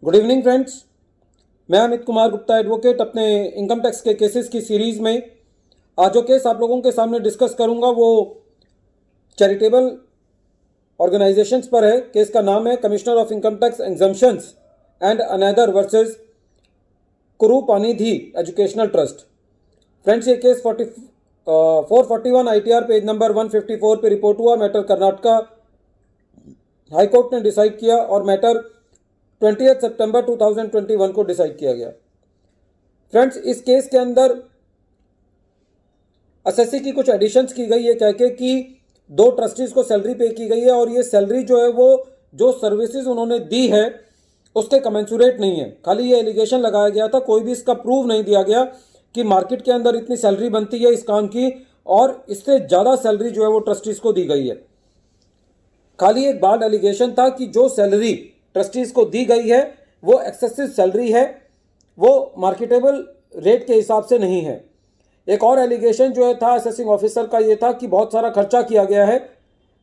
Good evening friends. मैं Amit Kumar Gupta advocate अपने income tax के केसेस की सीरीज़ में आज जो केस आप लोगों के सामने डिस्कस करूंगा वो चैरिटेबल ऑर्गेनाइजेशंस पर है। केस का नाम है commissioner of income tax exemptions and another versus Kurupanidhi educational trust. Friends, ये केस 441 ITR पेज नंबर 154 पे रिपोर्ट हुआ। मैटर कर्नाटका हाईकोर्ट ने डिसाइड किया और मैटर 20 सितंबर 2021 को डिसाइड किया गया। फ्रेंड्स, इस केस के अंदर एसएससी की कुछ एडिशंस की गई है, कह के कि 2 ट्रस्टीज को सैलरी पे की गई है और ये सैलरी जो है वो जो सर्विसेज उन्होंने दी है उसके कमेंसुरेट नहीं है। खाली ये एलिगेशन लगाया गया था, कोई भी इसका प्रूव नहीं दिया गया कि मार्केट के अंदर इतनी सैलरी बनती है इस काम की और इससे ज़्यादा सैलरी जो है वो ट्रस्टीज को दी गई है। खाली एक बार्ड एलिगेशन था कि जो सैलरी ट्रस्टीज को दी गई है वो एक्सेसिव सैलरी है, वो मार्केटेबल रेट के हिसाब से नहीं है। एक और एलिगेशन जो है था असेसिंग ऑफिसर का ये था कि बहुत सारा खर्चा किया गया है,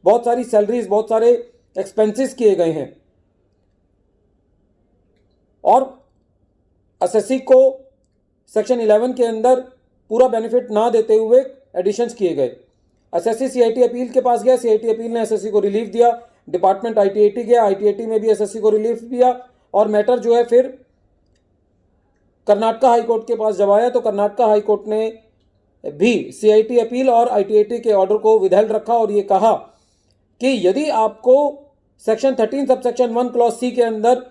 बहुत सारी सैलरीज, बहुत सारे एक्सपेंसेस किए गए हैं और एसएससी को सेक्शन 11 के अंदर पूरा बेनिफिट ना देते हुए एडिशंस किए गए। एसएससी सीआईटी अपील के पास गया, सीआईटी अपील ने एसएससी को रिलीफ दिया। डिपार्टमेंट आईटीएटी गया, आईटीएटी में भी एसएससी को रिलीफ दिया और मैटर जो है फिर कर्नाटका हाईकोर्ट के पास जब आया तो कर्नाटका हाईकोर्ट ने भी सीआईटी अपील और आईटीएटी के ऑर्डर को विदहेल्ड रखा और ये कहा कि यदि आपको सेक्शन 13 सबसेक्शन 1 क्लॉज सी के अंदर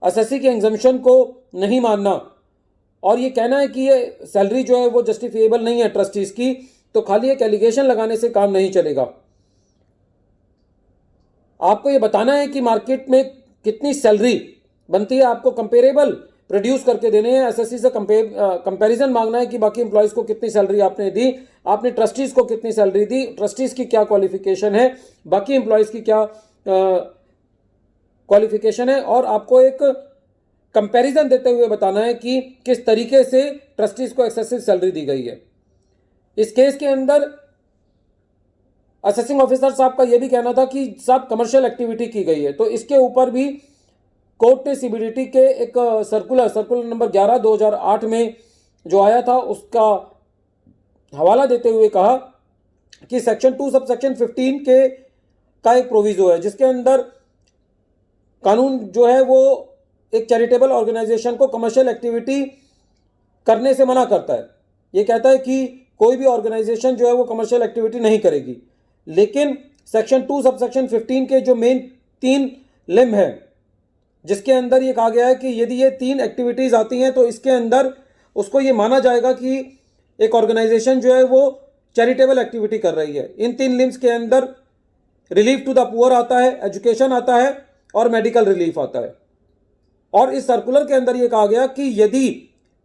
एसएससी के एग्जम्पशन को नहीं मानना और ये कहना है कि ये सैलरी जो है वो जस्टिफिएबल नहीं है ट्रस्टीज की, तो खाली एक एलिगेशन लगाने से काम नहीं चलेगा। आपको ये बताना है कि मार्केट में कितनी सैलरी बनती है, आपको कंपेरेबल प्रोड्यूस करके देने हैं। एसएससी से कंपैरिजन मांगना है कि बाकी एम्प्लॉयज़ को कितनी सैलरी आपने दी, आपने ट्रस्टीज़ को कितनी सैलरी दी, ट्रस्टीज़ की क्या क्वालिफिकेशन है, बाकी एम्प्लॉयज़ की क्या क्वालिफिकेशन है और आपको एक कंपैरिजन देते हुए बताना है कि किस तरीके से ट्रस्टीज़ को एक्सेसिव सैलरी दी गई है। इस केस के अंदर असेसिंग ऑफिसर साहब का यह भी कहना था कि साहब कमर्शियल एक्टिविटी की गई है, तो इसके ऊपर भी कोर्ट ने सीबीडीटी के एक सर्कुलर नंबर 11 2008 में जो आया था उसका हवाला देते हुए कहा कि सेक्शन 2 सबसेक्शन 15 के का एक प्रोविजो है जिसके अंदर कानून जो है वो एक चैरिटेबल ऑर्गेनाइजेशन को कमर्शियल एक्टिविटी करने से मना करता है। ये कहता है कि कोई भी ऑर्गेनाइजेशन जो है वो कमर्शियल एक्टिविटी नहीं करेगी, लेकिन सेक्शन 2 सबसेक्शन 15 के जो मेन 3 लिम है जिसके अंदर ये कहा गया है कि यदि ये 3 एक्टिविटीज़ आती हैं तो इसके अंदर उसको ये माना जाएगा कि एक ऑर्गेनाइजेशन जो है वो चैरिटेबल एक्टिविटी कर रही है। इन 3 लिम्स के अंदर रिलीफ टू द पुअर आता है, एजुकेशन आता है और मेडिकल रिलीफ आता है। और इस सर्कुलर के अंदर ये कहा गया कि यदि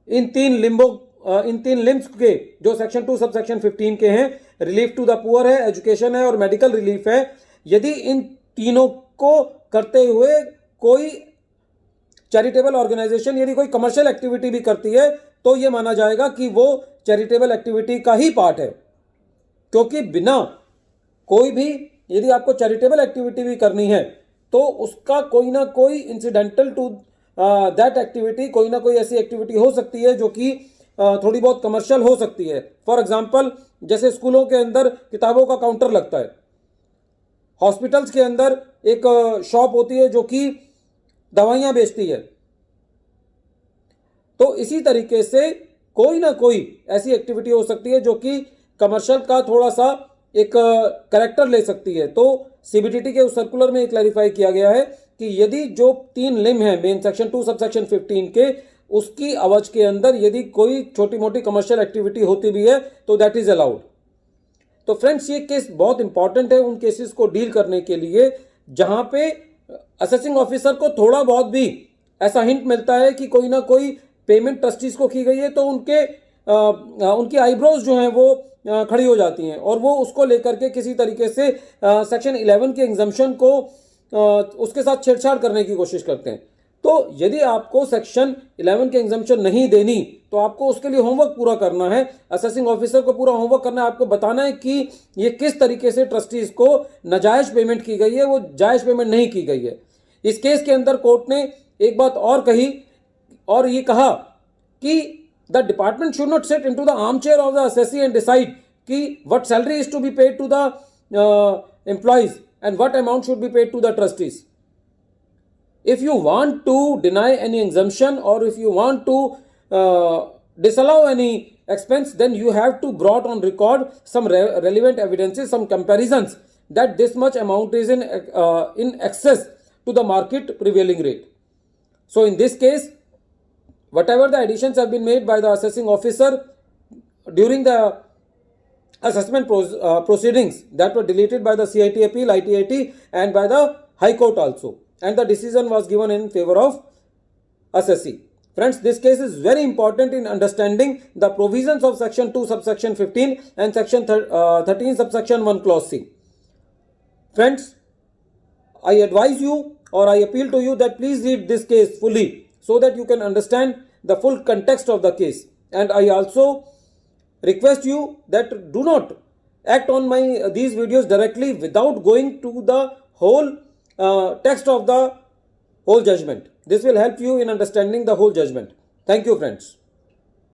इन 3 लिम्स के जो सेक्शन 2 सबसेक्शन 15 के हैं, रिलीफ टू द पुअर है, एजुकेशन है और मेडिकल रिलीफ है, यदि इन तीनों को करते हुए कोई चैरिटेबल ऑर्गेनाइजेशन यदि कोई कमर्शियल एक्टिविटी भी करती है तो ये माना जाएगा कि वो चैरिटेबल एक्टिविटी का ही पार्ट है, क्योंकि बिना कोई भी यदि आपको चैरिटेबल एक्टिविटी भी करनी है तो उसका कोई ना कोई इंसिडेंटल टू दैट एक्टिविटी कोई ना कोई ऐसी एक्टिविटी हो सकती है जो कि थोड़ी बहुत कमर्शियल हो सकती है। फॉर एग्जांपल, जैसे स्कूलों के अंदर किताबों का काउंटर लगता है, हॉस्पिटल्स के अंदर एक शॉप होती है जो कि दवाइयाँ बेचती है, तो इसी तरीके से कोई ना कोई ऐसी एक्टिविटी हो सकती है जो कि कमर्शियल का थोड़ा सा एक कैरेक्टर ले सकती है। तो सीबीडीटी के उस सर्कुलर में क्लैरिफाई किया गया है कि यदि जो 3 लिम है मेन सेक्शन 2 सबसेक्शन 15 के, उसकी अवज के अंदर यदि कोई छोटी मोटी कमर्शियल एक्टिविटी होती भी है तो दैट इज अलाउड। तो फ्रेंड्स, ये केस बहुत इंपॉर्टेंट है उन केसेस को डील करने के लिए जहां पे असेसिंग ऑफिसर को थोड़ा बहुत भी ऐसा हिंट मिलता है कि कोई ना कोई पेमेंट ट्रस्टीज को की गई है तो उनकी आईब्रोज जो हैं वो खड़ी हो जाती हैं और वो उसको लेकर के किसी तरीके से सेक्शन 11 के एग्जम्पशन को उसके साथ छेड़छाड़ करने की कोशिश करते हैं। तो यदि आपको सेक्शन 11 के एग्जम्पशन नहीं देनी तो आपको उसके लिए होमवर्क पूरा करना है, असेसिंग ऑफिसर को पूरा होमवर्क करना है, आपको बताना है कि ये किस तरीके से ट्रस्टीज को नाजायज पेमेंट की गई है, वो जायज पेमेंट नहीं की गई है। इस केस के अंदर कोर्ट ने एक बात और कही और ये कहा कि the department should not sit into the arm chair of the assessee and decide कि what salary is to be paid to the employees and what amount should be paid to the trustees. If you want to deny any exemption or if you want to disallow any expense, then you have to brought on record some relevant evidences, some comparisons that this much amount is in excess to the market prevailing rate. So in this case, whatever the additions have been made by the assessing officer during the assessment proceedings that were deleted by the CIT appeal, ITIT and by the High Court also, and the decision was given in favor of assessee. Friends, this case is very important in understanding the provisions of section 2 subsection 15 and section 13 subsection 1 clause C. Friends, I advise you or I appeal to you that please read this case fully so that you can understand the full context of the case, and I also request you that do not act on these videos directly without going to the whole text of the whole judgment. This will help you in understanding the whole judgment. Thank you, friends.